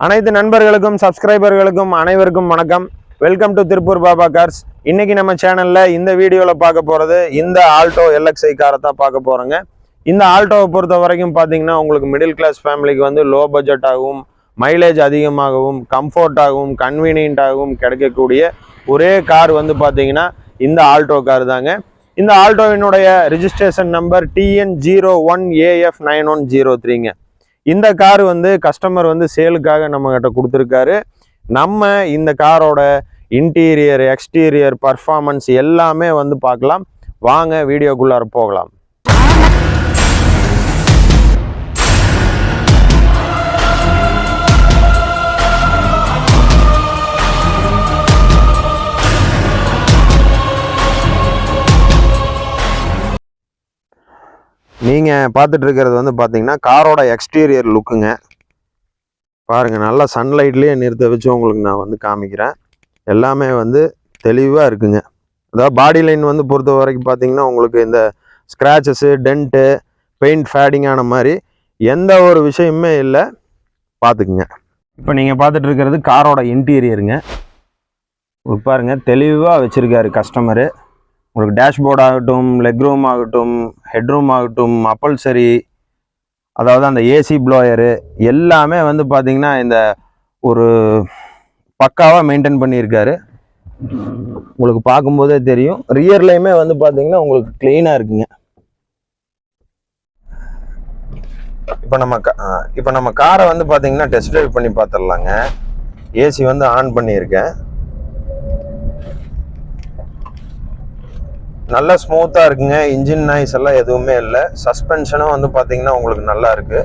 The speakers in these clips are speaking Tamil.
அனைத்து நண்பர்களுக்கும் சப்ஸ்கிரைபர்களுக்கும் அனைவருக்கும் வணக்கம். Welcome to Tiruppur Baba cars. இன்னைக்கு நம்ம சேனல்ல இந்த வீடியோவில் பார்க்க போகிறது இந்த ஆல்டோ LXi காரை தான் பார்க்க போகிறோங்க. இந்த ஆல்டோவை பொறுத்த வரைக்கும் பார்த்தீங்கன்னா உங்களுக்கு மிடில் கிளாஸ் ஃபேமிலிக்கு வந்து லோ பட்ஜெட்டாகவும் மைலேஜ் அதிகமாகவும் கம்ஃபர்ட்டாகவும் கன்வீனியன்ட்டாகவும் கிடைக்கக்கூடிய ஒரே கார் வந்து பார்த்தீங்கன்னா இந்த ஆல்டோ கார் தாங்க. இந்த ஆல்டோவினுடைய ரிஜிஸ்ட்ரேஷன் நம்பர் TN01AF9103ங்க. இந்த கார் வந்து கஸ்டமர் வந்து சேலுக்காக நம்ம கிட்ட கொடுத்துருக்காரு. நம்ம இந்த காரோட இன்டீரியர் எக்ஸ்டீரியர் பர்ஃபார்மன்ஸ் எல்லாமே வந்து பார்க்கலாம். வாங்க வீடியோக்குள்ளார போகலாம். நீங்கள் பார்த்துட்டு இருக்கிறது வந்து பார்த்தீங்கன்னா காரோட எக்ஸ்டீரியர் லுக்குங்க. பாருங்கள், நல்லா சன்லைட்லேயே நிறுத்த வச்சு உங்களுக்கு நான் வந்து காமிக்கிறேன். எல்லாமே வந்து தெளிவாக இருக்குங்க. அதாவது பாடி லைன் வந்து பொறுத்த வரைக்கும் பார்த்தீங்கன்னா உங்களுக்கு இந்த ஸ்க்ராச்சஸு டென்ட்டு பெயிண்ட் ஃபேடிங் ஆன மாதிரி எந்த ஒரு விஷயமுமே இல்லை. பார்த்துக்குங்க. இப்போ நீங்கள் பார்த்துட்டு இருக்கிறது காரோட இன்டீரியருங்க. பாருங்கள், தெளிவாக வச்சுருக்காரு கஸ்டமரு. உங்களுக்கு டேஷ்போர்ட் ஆகட்டும், லெக் ரூம் ஆகட்டும், ஹெட்ரூம் ஆகட்டும், அப்பல்சரி, அதாவது அந்த ஏசி ப்ளோயரு எல்லாமே வந்து பார்த்தீங்கன்னா இந்த ஒரு பக்காவாக மெயின்டைன் பண்ணியிருக்காரு. உங்களுக்கு பார்க்கும்போதே தெரியும். ரியர்லையுமே வந்து பார்த்தீங்கன்னா உங்களுக்கு க்ளீனாக இருக்குங்க. இப்போ நம்ம காரை வந்து பார்த்தீங்கன்னா டெஸ்ட் ட்ரைவ் பண்ணி பார்த்துடலாங்க. ஏசி வந்து ஆன் பண்ணியிருக்கேன். நல்லா ஸ்மூத்தாக இருக்குங்க. இன்ஜின் நாய்ஸ் எல்லாம் எதுவுமே இல்லை. சஸ்பென்ஷனும் வந்து பார்த்தீங்கன்னா உங்களுக்கு நல்லா இருக்குது.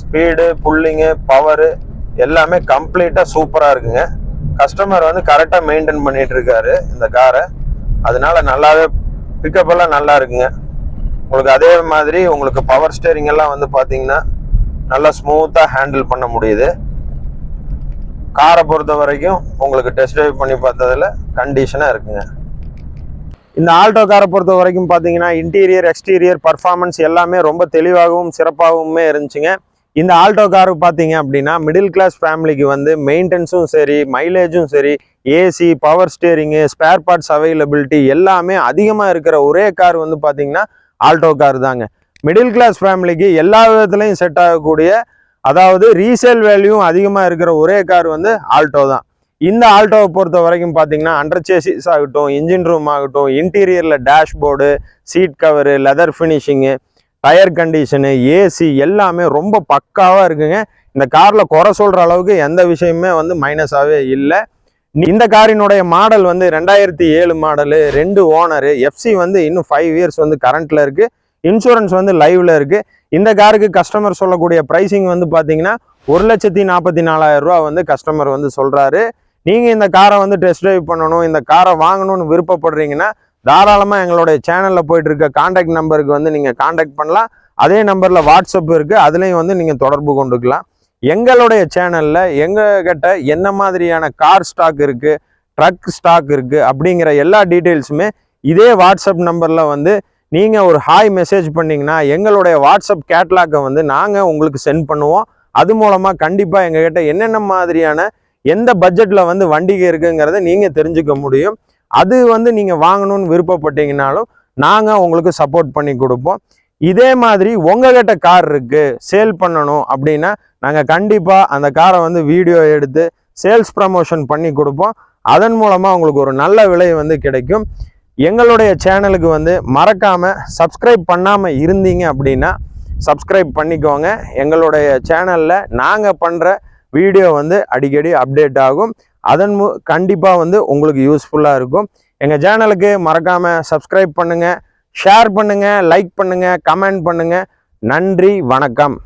ஸ்பீடு, புல்லிங்கு, பவரு எல்லாமே கம்ப்ளீட்டாக சூப்பராக இருக்குங்க. கஸ்டமர் வந்து கரெக்டாக மெயின்டைன் பண்ணிகிட்டு இருக்காரு இந்த காரை. அதனால நல்லாவே பிக்கப் எல்லாம் நல்லா இருக்குங்க. உங்களுக்கு அதே மாதிரி உங்களுக்கு பவர் ஸ்டேரிங் எல்லாம் வந்து பார்த்தீங்கன்னா நல்லா ஸ்மூத்தாக ஹேண்டில் பண்ண முடியுது. காரை பொறுத்த வரைக்கும் உங்களுக்கு டெஸ்ட் ட்ரைவ் பண்ணி பார்த்ததில் கண்டிஷனாக இருக்குங்க. இந்த ஆல்டோ காரை பொறுத்த வரைக்கும் பார்த்தீங்கன்னா இன்டீரியர் எக்ஸ்டீரியர் பர்ஃபார்மன்ஸ் எல்லாமே ரொம்ப தெளிவாகவும் சிறப்பாகவுமே இருந்துச்சுங்க. இந்த ஆல்டோ காரு பார்த்தீங்க அப்படின்னா மிடில் கிளாஸ் ஃபேமிலிக்கு வந்து மெயின்டெனன்ஸும் சரி, மைலேஜும் சரி, AC, power steering, spare parts availability எல்லாமே அதிகமாக இருக்கிற ஒரே கார் வந்து பார்த்தீங்கன்னா ஆல்டோ கார் தாங்க. மிடில் கிளாஸ் ஃபேமிலிக்கு எல்லா விதத்துலையும் செட் ஆகக்கூடிய, அதாவது ரீசேல் வேல்யூவும் அதிகமாக இருக்கிற ஒரே கார் வந்து ஆல்டோ தான். இந்த ஆல்டோவை பொறுத்த வரைக்கும் பார்த்தீங்கன்னா அண்டர் சேசிஸ் ஆகட்டும், இன்ஜின் ரூம் ஆகட்டும், இன்டீரியரில் dashboard, seat cover, leather finishing, tyre condition, AC எல்லாமே ரொம்ப பக்காவாக இருக்குங்க. இந்த காரில் குறை சொல்கிற அளவுக்கு எந்த விஷயமே வந்து மைனஸாகவே இல்லை. இந்த காரினுடைய மாடல் வந்து 2007 மாடலு, 2 ஓனரு, எஃப்சி வந்து இன்னும் 5 இயர்ஸ் வந்து கரண்ட்டில் இருக்குது. இன்சூரன்ஸ் வந்து லைவில் இருக்குது. இந்த காருக்கு கஸ்டமர் சொல்லக்கூடிய ப்ரைஸிங் வந்து பார்த்தீங்கன்னா 1,44,000 ரூபா வந்து கஸ்டமர் வந்து சொல்கிறாரு. நீங்கள் இந்த காரை வந்து டெஸ்ட் ட்ரைவ் பண்ணணும், இந்த காரை வாங்கணும்னு விருப்பப்படுறீங்கன்னா தாராளமாக எங்களுடைய சேனலில் போயிட்டு இருக்க கான்டாக்ட் நம்பருக்கு வந்து நீங்கள் கான்டாக்ட் பண்ணலாம். அதே நம்பரில் வாட்ஸ்அப் இருக்குது, அதுலேயும் வந்து நீங்கள் தொடர்பு கொண்டுக்கலாம். எங்களுடைய சேனலில் எங்ககிட்ட என்ன மாதிரியான கார் ஸ்டாக் இருக்குது, ட்ரக் ஸ்டாக் இருக்குது அப்படிங்கிற எல்லா டீட்டெயில்ஸுமே இதே வாட்ஸ்அப் நம்பரில் வந்து நீங்கள் ஒரு ஹாய் மெசேஜ் பண்ணிங்கன்னா எங்களுடைய வாட்ஸ்அப் கேட்லாக்கை வந்து நாங்கள் உங்களுக்கு சென்ட் பண்ணுவோம். அது மூலமாக கண்டிப்பாக எங்ககிட்ட என்னென்ன மாதிரியான எந்த பட்ஜெட்டில் வந்து வண்டிகை இருக்குங்கிறத நீங்கள் தெரிஞ்சுக்க முடியும். அது வந்து நீங்கள் வாங்கணும்னு விருப்பப்பட்டீங்கனாலும் நாங்கள் உங்களுக்கு சப்போர்ட் பண்ணி கொடுப்போம். இதே மாதிரி உங்ககிட்ட கார் இருக்குது, சேல் பண்ணணும் அப்படின்னா நாங்கள் கண்டிப்பாக அந்த காரை வந்து வீடியோ எடுத்து சேல்ஸ் ப்ரமோஷன் பண்ணி கொடுப்போம். அதன் மூலமாக உங்களுக்கு ஒரு நல்ல விலை வந்து கிடைக்கும். எங்களுடைய சேனலுக்கு வந்து மறக்காமல் சப்ஸ்கிரைப் பண்ணாமல் இருந்தீங்க அப்படின்னா சப்ஸ்கிரைப் பண்ணிக்கோங்க. எங்களுடைய சேனலில் நாங்கள் பண்ணுற வீடியோ வந்து அடிக்கடி அப்டேட் ஆகும். கண்டிப்பாக வந்து உங்களுக்கு யூஸ்ஃபுல்லாக இருக்கும். எங்கள் சேனலுக்கு மறக்காமல் சப்ஸ்கிரைப் பண்ணுங்கள், ஷேர் பண்ணுங்கள், லைக் பண்ணுங்கள், கமெண்ட் பண்ணுங்கள். நன்றி, வணக்கம்.